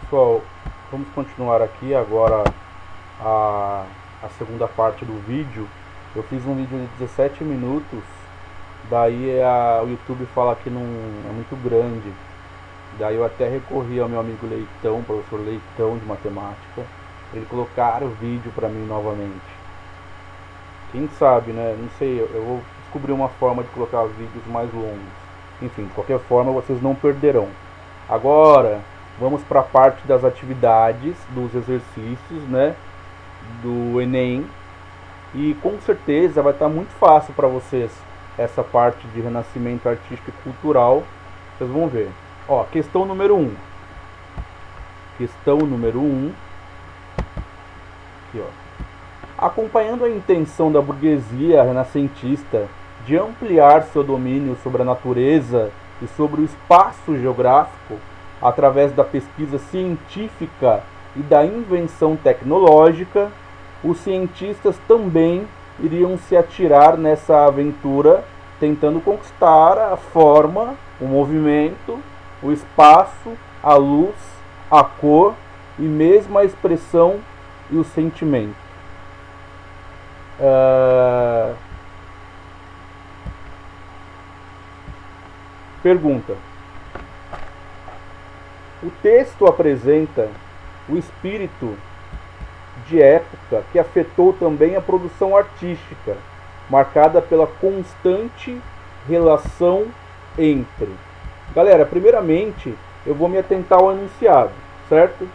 Pessoal, vamos continuar aqui agora a segunda parte do vídeo. Eu fiz um vídeo de 17 minutos, daí o YouTube fala que não é muito grande. Daí eu até recorri ao meu amigo Leitão, professor Leitão de matemática, para ele colocar o vídeo para mim novamente. Quem sabe, né? Não sei, eu vou descobrir uma forma de colocar vídeos mais longos. Enfim, de qualquer forma vocês não perderão. Agora, vamos para a parte das atividades, dos exercícios, né? Do Enem. E com certeza vai estar muito fácil para vocês essa parte de renascimento artístico e cultural. Vocês vão ver. Ó, questão número 1. Questão número 1. Aqui, ó. Acompanhando a intenção da burguesia renascentista de ampliar seu domínio sobre a natureza e sobre o espaço geográfico através da pesquisa científica e da invenção tecnológica, os cientistas também iriam se atirar nessa aventura, tentando conquistar a forma, o movimento, o espaço, a luz, a cor e mesmo a expressão e o sentimento. Pergunta: o texto apresenta o espírito de época que afetou também a produção artística, marcada pela constante relação entre. Galera, primeiramente eu vou me atentar ao enunciado, certo?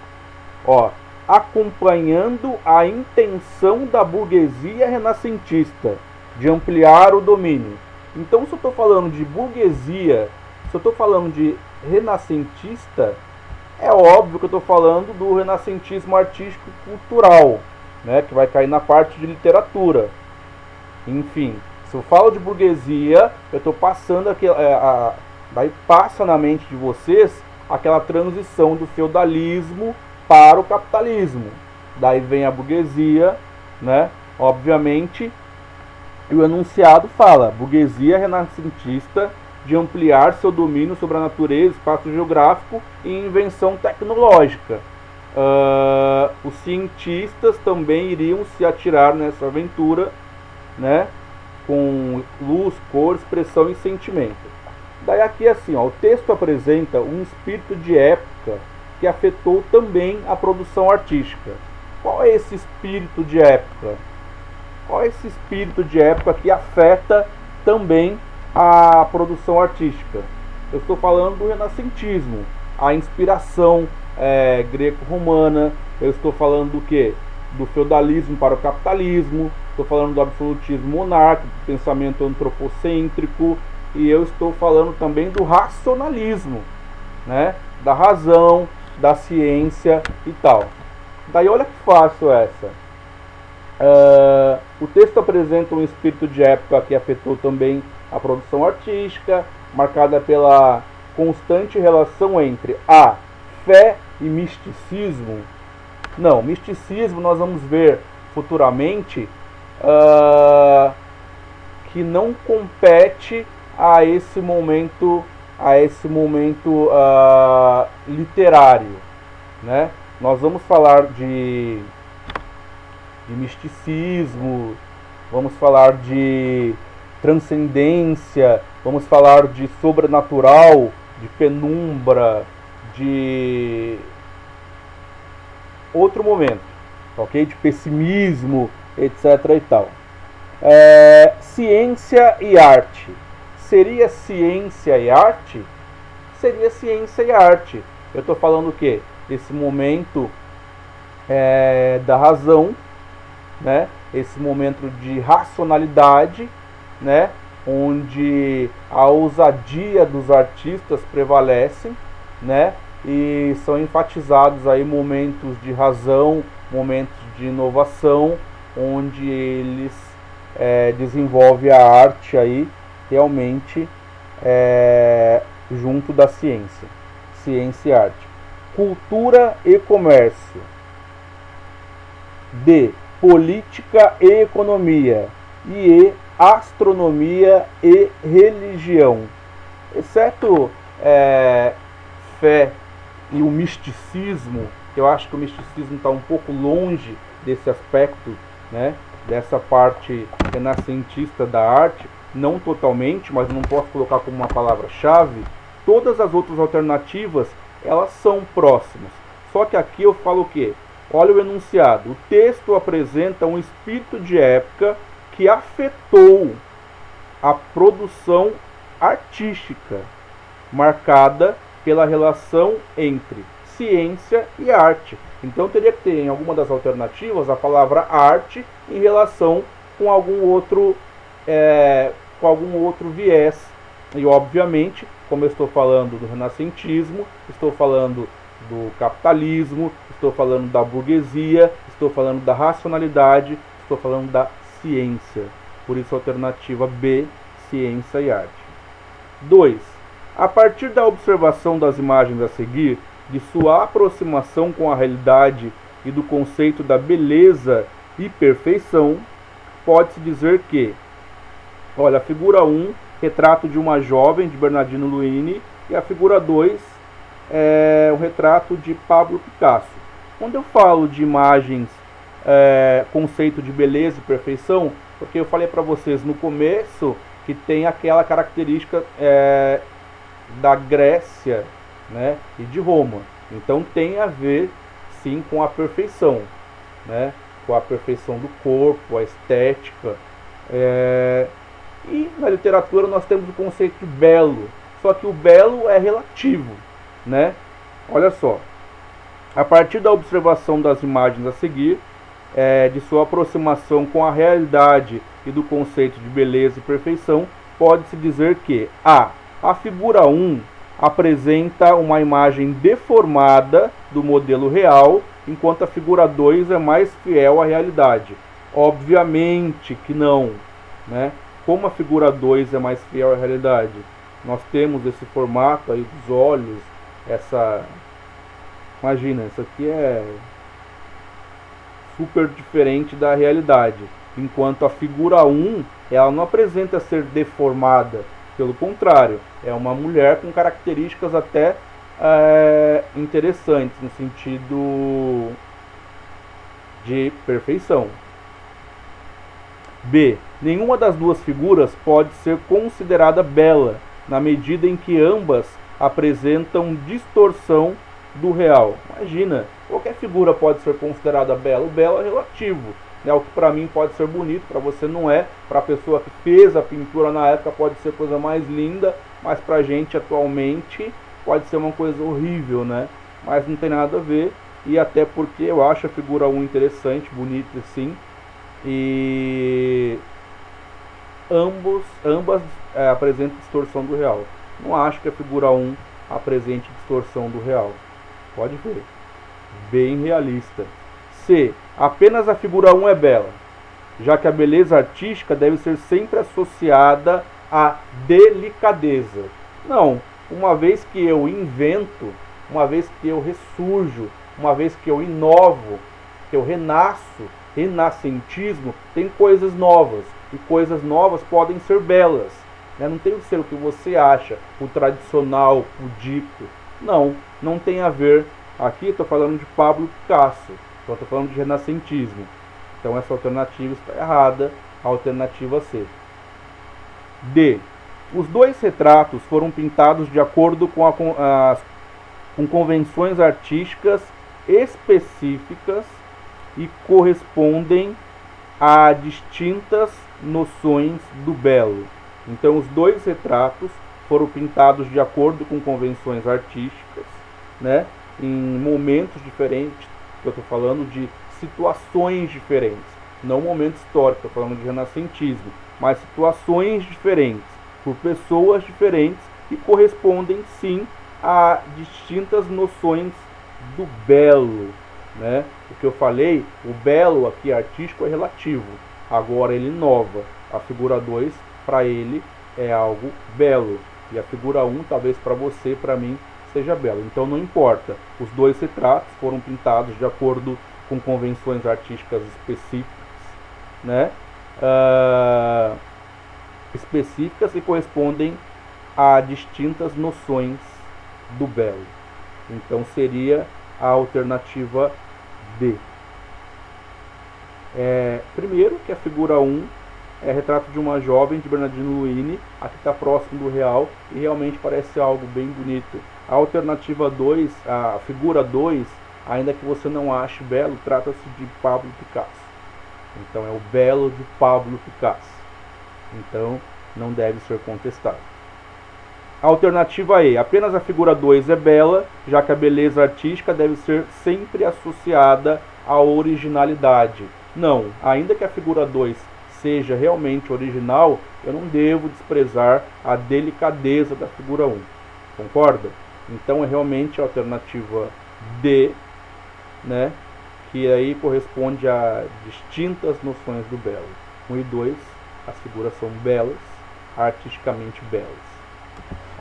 Ó, acompanhando a intenção da burguesia renascentista de ampliar o domínio. Então, se eu estou falando de burguesia, se eu estou falando de renascentista, é óbvio que eu estou falando do renascentismo artístico e cultural, né, que vai cair na parte de literatura. Enfim, se eu falo de burguesia, eu estou passando aqui, daí passa na mente de vocês aquela transição do feudalismo para o capitalismo. Daí vem a burguesia, né? Obviamente, e o enunciado fala: burguesia renascentista de ampliar seu domínio sobre a natureza, espaço geográfico e invenção tecnológica. Os cientistas também iriam se atirar nessa aventura, né? Com luz, cor, expressão e sentimento. Daí aqui assim, ó, o texto apresenta um espírito de época que afetou também a produção artística. Qual é esse espírito de época? Qual é esse espírito de época que afeta também a produção artística? Eu estou falando do renascentismo, a inspiração greco-romana. Eu estou falando do quê? Do feudalismo para o capitalismo. Estou falando do absolutismo monárquico, do pensamento antropocêntrico. E eu estou falando também do racionalismo, né? Da razão, da ciência e tal. Daí olha que fácil essa. O texto apresenta um espírito de época que afetou também a produção artística, marcada pela constante relação entre a fé e misticismo. Não, misticismo nós vamos ver futuramente que não compete a esse momento literário, né? Nós vamos falar de misticismo, vamos falar de transcendência, vamos falar de sobrenatural, de penumbra, de outro momento, ok? De pessimismo, etc. e tal. Ciência e arte. Seria ciência e arte? Seria ciência e arte. Eu estou falando o quê? Esse momento da razão, né? Esse momento de racionalidade, né? Onde a ousadia dos artistas prevalecem, né? E são enfatizados aí momentos de razão, momentos de inovação, onde eles desenvolvem a arte aí realmente junto da ciência. Ciência e arte. Cultura e comércio. D. Política e economia. E astronomia e religião. Exceto fé e o misticismo, eu acho que o misticismo está um pouco longe desse aspecto, né, dessa parte renascentista da arte, não totalmente, mas não posso colocar como uma palavra-chave. Todas as outras alternativas, elas são próximas. Só que aqui eu falo o quê? Olha o enunciado. O texto apresenta um espírito de época que afetou a produção artística, marcada pela relação entre ciência e arte. Então teria que ter em alguma das alternativas a palavra arte em relação com algum outro viés. E obviamente, como eu estou falando do renascentismo, estou falando do capitalismo, estou falando da burguesia, estou falando da racionalidade, estou falando da ciência. Por isso a alternativa B, ciência e arte. 2. A partir da observação das imagens a seguir, de sua aproximação com a realidade e do conceito da beleza e perfeição, pode-se dizer que, olha, a figura 1, retrato de uma jovem, de Bernardino Luini, e a figura 2 é um retrato de Pablo Picasso. Quando eu falo de imagens, conceito de beleza e perfeição, porque eu falei para vocês no começo que tem aquela característica da Grécia, né, e de Roma. Então tem a ver sim com a perfeição, né, com a perfeição do corpo, a estética. E na literatura nós temos o conceito de belo, só que o belo é relativo, né? Olha só, a partir da observação das imagens a seguir, de sua aproximação com a realidade e do conceito de beleza e perfeição, pode-se dizer que a figura 1 apresenta uma imagem deformada do modelo real, enquanto a figura 2 é mais fiel à realidade. Obviamente que não, né? Como a figura 2 é mais fiel à realidade? Nós temos esse formato aí dos olhos, imagina, isso aqui é super diferente da realidade, enquanto a figura 1, ela não apresenta ser deformada, pelo contrário, é uma mulher com características até interessantes, no sentido de perfeição. B. Nenhuma das duas figuras pode ser considerada bela, na medida em que ambas apresentam distorção do real. Imagina, qualquer figura pode ser considerada bela. O belo é relativo, né? O que para mim pode ser bonito, para você não é. Para a pessoa que fez a pintura na época pode ser a coisa mais linda, mas para a gente atualmente pode ser uma coisa horrível, né? Mas não tem nada a ver, e até porque eu acho a figura 1 interessante, bonita sim, e ambas apresentam distorção do real. Não acho que a figura 1 apresente distorção do real. Pode ver. Bem realista. C. Apenas a figura 1 é bela, já que a beleza artística deve ser sempre associada à delicadeza. Não. Uma vez que eu invento, uma vez que eu ressurjo, uma vez que eu inovo, que eu renasço, renascentismo, tem coisas novas. E coisas novas podem ser belas, né? Não tem que ser o que você acha, o tradicional, pudico. Não, não tem a ver. Aqui estou falando de Pablo Picasso, então estou falando de renascentismo. Então essa alternativa está errada, a alternativa C. D. Os dois retratos foram pintados de acordo com convenções artísticas específicas e correspondem a distintas noções do belo. Então os dois retratos foram pintados de acordo com convenções artísticas, né, em momentos diferentes. Eu estou falando de situações diferentes, não momento histórico, estou falando de renascentismo, mas situações diferentes, por pessoas diferentes, e correspondem sim a distintas noções do belo, né? O que eu falei, o belo aqui artístico é relativo, agora ele inova. A figura 2 para ele é algo belo, e a figura 1 talvez para você, para mim, seja belo. Então não importa, os dois retratos foram pintados de acordo com convenções artísticas específicas, né? Específicas, e correspondem a distintas noções do belo. Então seria a alternativa D. Primeiro, que a figura 1 é retrato de uma jovem de Bernardino Luini, aqui está próximo do real e realmente parece algo bem bonito. A alternativa 2, a figura 2, ainda que você não ache belo, trata-se de Pablo Picasso. Então é o belo de Pablo Picasso. Então não deve ser contestado. A alternativa E, apenas a figura 2 é bela, já que a beleza artística deve ser sempre associada à originalidade. Não, ainda que a figura 2 seja realmente original, eu não devo desprezar a delicadeza da figura 1. Concorda? Então é realmente a alternativa D, né, que aí corresponde a distintas noções do belo. 1 e 2, as figuras são belas, artisticamente belas.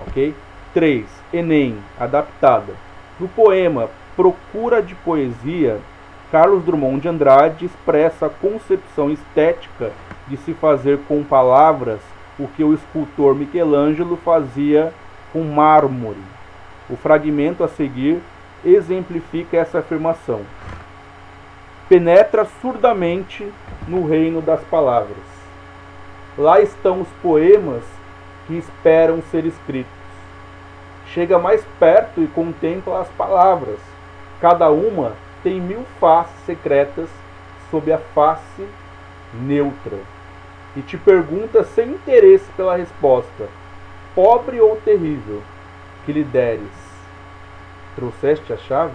Ok? 3. Enem, adaptada. No poema Procura de Poesia, Carlos Drummond de Andrade expressa a concepção estética de se fazer com palavras o que o escultor Michelangelo fazia com mármore. O fragmento a seguir exemplifica essa afirmação. Penetra surdamente no reino das palavras. Lá estão os poemas que esperam ser escritos. Chega mais perto e contempla as palavras. Cada uma tem 1000 faces secretas sob a face neutra. E te pergunta sem interesse pela resposta, pobre ou terrível, que lhe deres. Trouxeste a chave?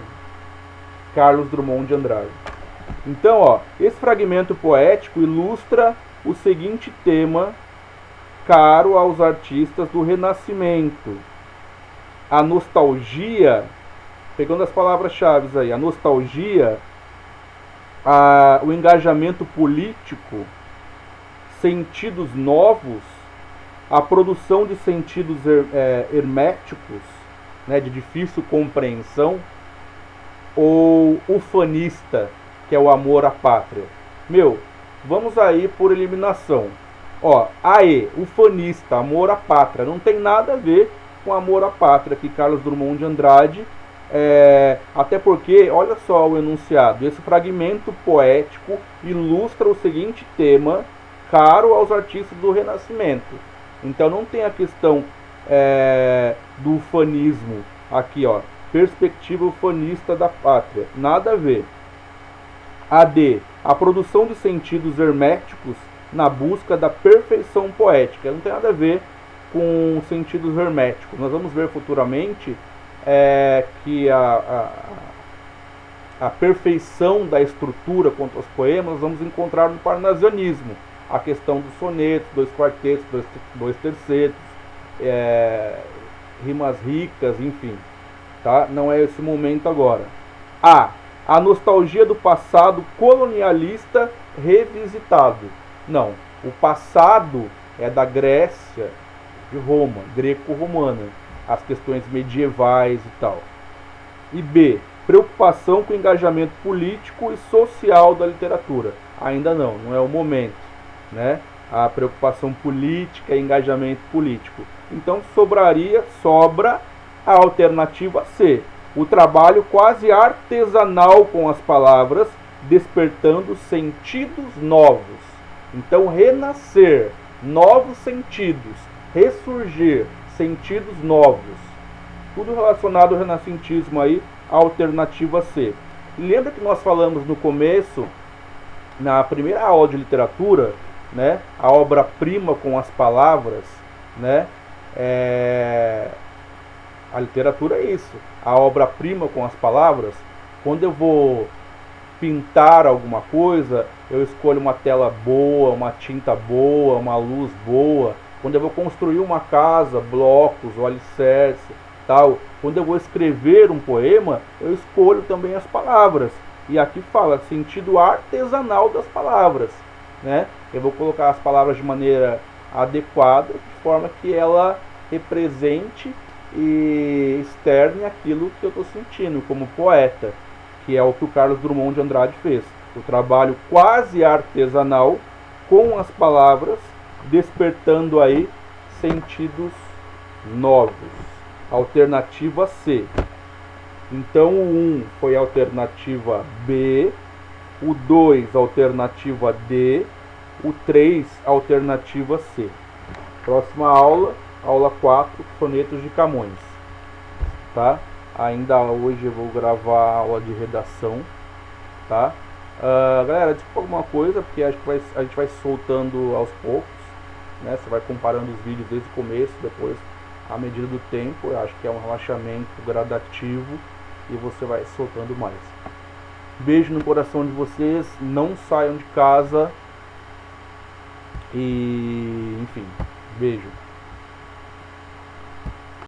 Carlos Drummond de Andrade. Então, esse fragmento poético ilustra o seguinte tema caro aos artistas do Renascimento. A nostalgia, pegando as palavras-chave aí, a nostalgia, o engajamento político, sentidos novos, a produção de sentidos herméticos, né, de difícil compreensão, ou ufanista, que é o amor à pátria. Vamos aí por eliminação. AE, ufanista, amor à pátria, não tem nada a ver com amor à pátria, que Carlos Drummond de Andrade, até porque, olha só o enunciado, esse fragmento poético ilustra o seguinte tema, caro aos artistas do Renascimento. Então não tem a questão do ufanismo aqui, perspectiva ufanista da pátria, nada a ver. AD, a produção de sentidos herméticos na busca da perfeição poética, não tem nada a ver com sentidos herméticos. Nós vamos ver futuramente que a perfeição da estrutura quanto aos poemas nós vamos encontrar no parnasianismo. A questão dos sonetos, 2 quartetos, 2 tercetos, rimas ricas, enfim. Tá? Não é esse momento agora. A nostalgia do passado colonialista revisitado. Não, o passado é da Grécia, de Roma, greco-romana, as questões medievais e tal. E B, preocupação com o engajamento político e social da literatura. Ainda não é o momento, né? A preocupação política e engajamento político. Então sobra a alternativa C, o trabalho quase artesanal com as palavras, despertando sentidos novos. Então renascer, novos sentidos, ressurgir, sentidos novos. Tudo relacionado ao renascentismo aí, a alternativa C. Lembra que nós falamos no começo, na primeira aula de literatura, né, a obra-prima com as palavras, né, a literatura é isso, a obra-prima com as palavras. Quando eu vou pintar alguma coisa, eu escolho uma tela boa, uma tinta boa, uma luz boa. Quando eu vou construir uma casa, blocos, o alicerce, tal. Quando eu vou escrever um poema, eu escolho também as palavras. E aqui fala sentido artesanal das palavras, né? Eu vou colocar as palavras de maneira adequada, de forma que ela represente e externe aquilo que eu estou sentindo como poeta, que é o que o Carlos Drummond de Andrade fez. O trabalho quase artesanal com as palavras, despertando aí sentidos novos. Alternativa C. Então o 1 foi a alternativa B, o 2 alternativa D, o 3 alternativa C. Próxima aula, aula 4, sonetos de Camões. Tá? Ainda hoje eu vou gravar a aula de redação. Tá? Galera, desculpa alguma coisa, porque acho que a gente vai soltando aos poucos. Né? Você vai comparando os vídeos desde o começo, depois à medida do tempo. Eu acho que é um relaxamento gradativo e você vai soltando mais. Beijo no coração de vocês, não saiam de casa e, enfim, beijo.